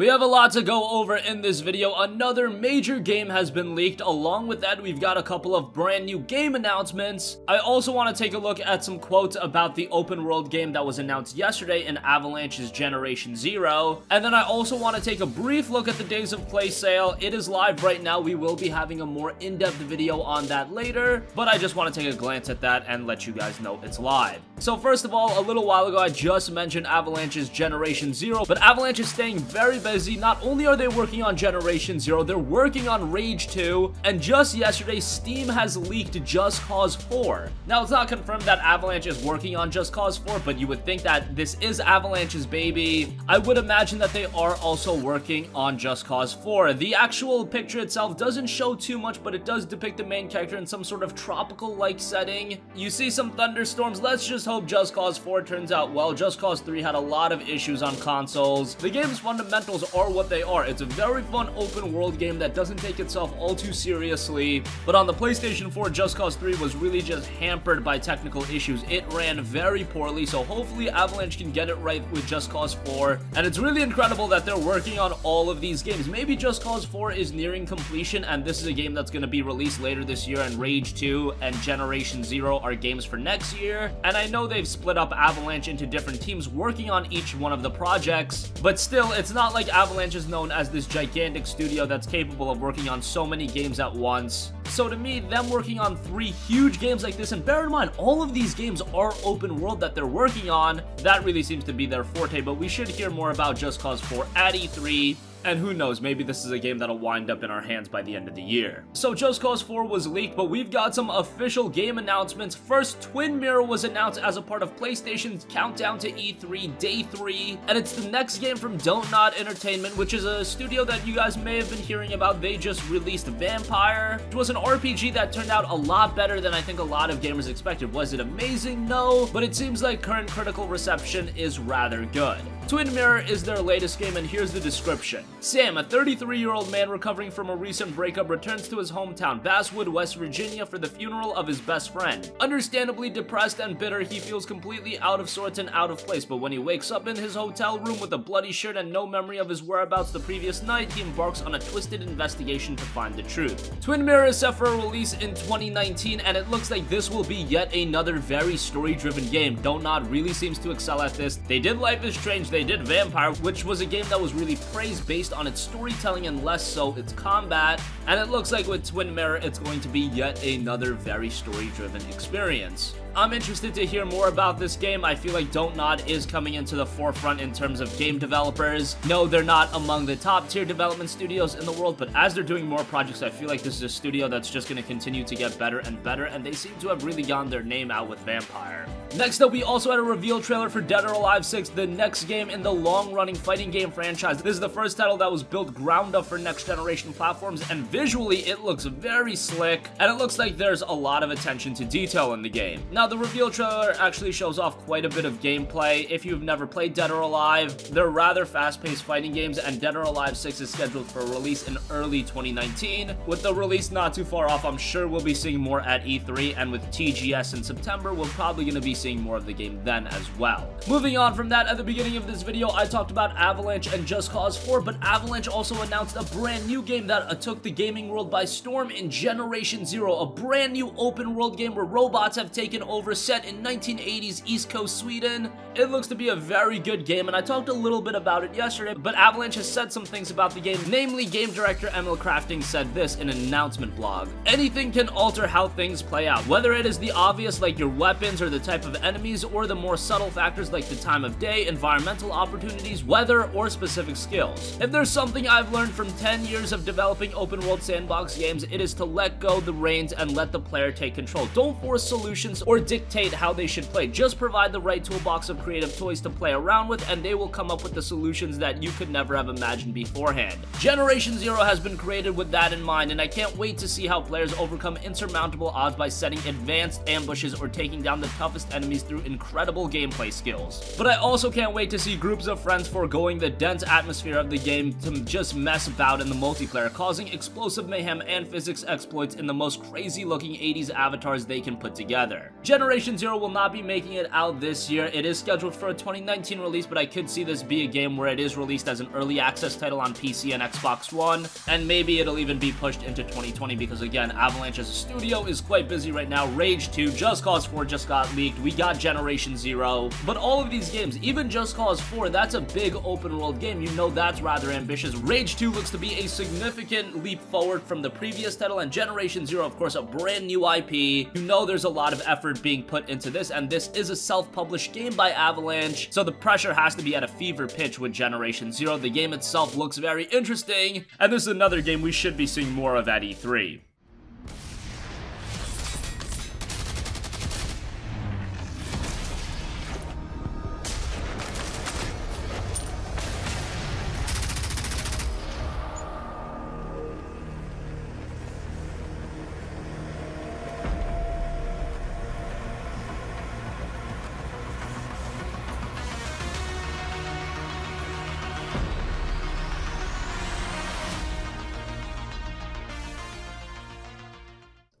We have a lot to go over in this video. Another major game has been leaked. Along with that, we've got a couple of brand new game announcements. I also want to take a look at some quotes about the open world game that was announced yesterday in Avalanche's Generation Zero. And then I also want to take a brief look at the Days of Play sale. It is live right now. We will be having a more in-depth video on that later, but I just want to take a glance at that and let you guys know it's live. So first of all, a little while ago, I just mentioned Avalanche's Generation Zero, but Avalanche is staying very busy. Not only are they working on Generation Zero, they're working on Rage 2, and just yesterday, Steam has leaked Just Cause 4. Now, it's not confirmed that Avalanche is working on Just Cause 4, but you would think that this is Avalanche's baby. I would imagine that they are also working on Just Cause 4. The actual picture itself doesn't show too much, but it does depict the main character in some sort of tropical-like setting. You see some thunderstorms. Let's just hope Just Cause 4 turns out well. Just Cause 3 had a lot of issues on consoles. The game's fundamentals are what they are. It's a very fun open world game that doesn't take itself all too seriously, but on the PlayStation 4, Just Cause 3 was really just hampered by technical issues. It ran very poorly, so hopefully Avalanche can get it right with Just Cause 4, and it's really incredible that they're working on all of these games. Maybe Just Cause 4 is nearing completion, and this is a game that's going to be released later this year, and Rage 2 and Generation Zero are games for next year, and I know they've split up Avalanche into different teams working on each one of the projects, but still, it's not like Avalanche is known as this gigantic studio that's capable of working on so many games at once. So to me, them working on 3 huge games like this, and bear in mind, all of these games are open world that they're working on, that really seems to be their forte, but we should hear more about Just Cause 4 at E3. And who knows, maybe this is a game that'll wind up in our hands by the end of the year. So Just Cause 4 was leaked, but we've got some official game announcements. First, Twin Mirror was announced as a part of PlayStation's Countdown to E3 Day 3, and it's the next game from Don't Nod Entertainment, which is a studio that you guys may have been hearing about. They just released Vampire, which was an RPG that turned out a lot better than I think a lot of gamers expected. Was it amazing? No, but it seems like current critical reception is rather good. Twin Mirror is their latest game, and here's the description. Sam, a 33-year-old man recovering from a recent breakup, returns to his hometown, Basswood, West Virginia, for the funeral of his best friend. Understandably depressed and bitter, he feels completely out of sorts and out of place, but when he wakes up in his hotel room with a bloody shirt and no memory of his whereabouts the previous night, he embarks on a twisted investigation to find the truth. Twin Mirror is set for a release in 2019, and it looks like this will be yet another very story-driven game. Don't Nod really seems to excel at this. They did Life is Strange, they did Vampire, which was a game that was really praised based on its storytelling and less so its combat, and it looks like with Twin Mirror it's going to be yet another very story-driven experience. I'm interested to hear more about this game. I feel like Don't Nod is coming into the forefront in terms of game developers. No, they're not among the top tier development studios in the world, but as they're doing more projects, I feel like this is a studio that's just going to continue to get better and better, and they seem to have really gotten their name out with Vampire. Next up, we also had a reveal trailer for Dead or Alive 6, the next game in the long-running fighting game franchise. This is the first title that was built ground up for next-generation platforms, and visually, it looks very slick, and it looks like there's a lot of attention to detail in the game. Now, the reveal trailer actually shows off quite a bit of gameplay. If you've never played Dead or Alive, they're rather fast-paced fighting games, and Dead or Alive 6 is scheduled for a release in early 2019. With the release not too far off, I'm sure we'll be seeing more at E3, and with TGS in September, we're probably going to be seeing more of the game then as well. Moving on from that, at the beginning of this video, I talked about Avalanche and Just Cause 4, but Avalanche also announced a brand new game that took the gaming world by storm in Generation Zero, a brand new open world game where robots have taken over, set in 1980s East Coast Sweden. It looks to be a very good game, and I talked a little bit about it yesterday, but Avalanche has said some things about the game. Namely, game director Emil Crafting said this in an announcement blog. Anything can alter how things play out, whether it is the obvious like your weapons or the type of enemies, or the more subtle factors like the time of day, environmental opportunities, weather, or specific skills. If there's something I've learned from 10 years of developing open world sandbox games, it is to let go the reins and let the player take control. Don't force solutions or dictate how they should play. Just provide the right toolbox of creative toys to play around with, and they will come up with the solutions that you could never have imagined beforehand. Generation Zero has been created with that in mind, and I can't wait to see how players overcome insurmountable odds by setting advanced ambushes or taking down the toughest enemies enemies through incredible gameplay skills. But I also can't wait to see groups of friends foregoing the dense atmosphere of the game to just mess about in the multiplayer, causing explosive mayhem and physics exploits in the most crazy looking 80s avatars they can put together. Generation Zero will not be making it out this year. It is scheduled for a 2019 release, but I could see this be a game where it is released as an early access title on PC and Xbox One, and maybe it'll even be pushed into 2020 because, again, Avalanche as a studio is quite busy right now. Rage 2, Just Cause 4 just got leaked, we got Generation Zero, but all of these games, even Just Cause 4, that's a big open world game. You know that's rather ambitious. Rage 2 looks to be a significant leap forward from the previous title, and Generation Zero, of course, a brand new IP. You know there's a lot of effort being put into this, and this is a self-published game by Avalanche, so the pressure has to be at a fever pitch with Generation Zero. The game itself looks very interesting, and this is another game we should be seeing more of at E3.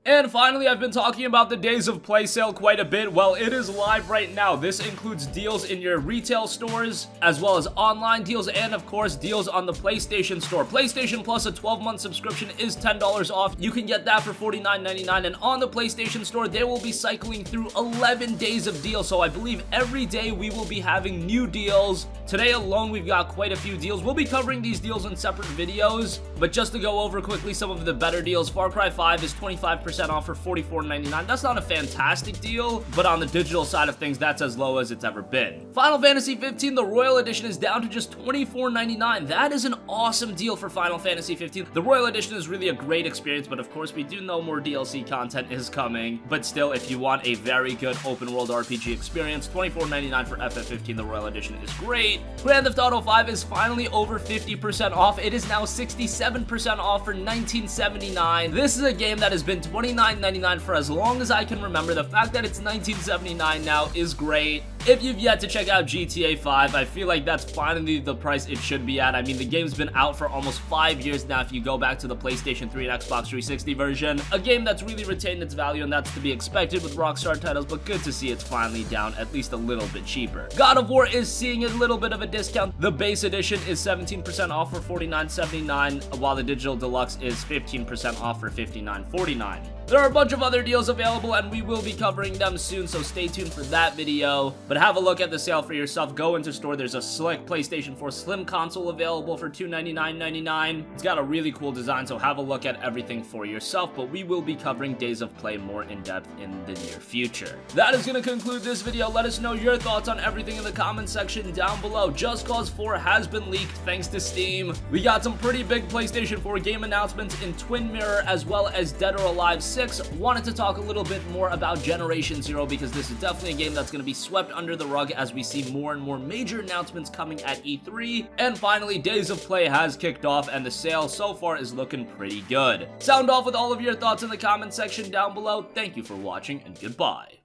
And finally, I've been talking about the Days of Play sale quite a bit. Well, it is live right now. This includes deals in your retail stores, as well as online deals, and of course, deals on the PlayStation Store. PlayStation Plus, a 12-month subscription, is $10 off. You can get that for $49.99, and on the PlayStation Store, they will be cycling through 11 days of deals, so I believe every day we will be having new deals. Today alone, we've got quite a few deals. We'll be covering these deals in separate videos, but just to go over quickly some of the better deals, Far Cry 5 is 25% off for $44.99. That's not a fantastic deal, but on the digital side of things, that's as low as it's ever been. Final Fantasy 15, the Royal Edition, is down to just $24.99. That is an awesome deal for Final Fantasy 15. The Royal Edition is really a great experience, but of course, we do know more DLC content is coming. But still, if you want a very good open world RPG experience, $24.99 for FF15, the Royal Edition, is great. Grand Theft Auto 5 is finally over 50% off. It is now 67% off for $19.79. This is a game that has been $29.99 for as long as I can remember. The fact that it's $19.79 now is great. If you've yet to check out GTA 5, I feel like that's finally the price it should be at. I mean, the game's been out for almost 5 years now if you go back to the PlayStation 3 and Xbox 360 version. A game that's really retained its value, and that's to be expected with Rockstar titles, but good to see it's finally down at least a little bit cheaper. God of War is seeing a little bit of a discount. The base edition is 17% off for $49.79, while the digital deluxe is 15% off for $59.49. There are a bunch of other deals available, and we will be covering them soon, so stay tuned for that video. But have a look at the sale for yourself. Go into store. There's a slick PlayStation 4 Slim console available for $299.99. It's got a really cool design, so have a look at everything for yourself. But we will be covering Days of Play more in depth in the near future. That is going to conclude this video. Let us know your thoughts on everything in the comments section down below. Just Cause 4 has been leaked thanks to Steam. We got some pretty big PlayStation 4 game announcements in Twin Mirror, as well as Dead or Alive 6. Wanted to talk a little bit more about Generation Zero because this is definitely a game that's going to be swept under the rug as we see more and more major announcements coming at E3. And finally, Days of Play has kicked off, and the sale so far is looking pretty good. Sound off with all of your thoughts in the comment section down below. Thank you for watching, and goodbye.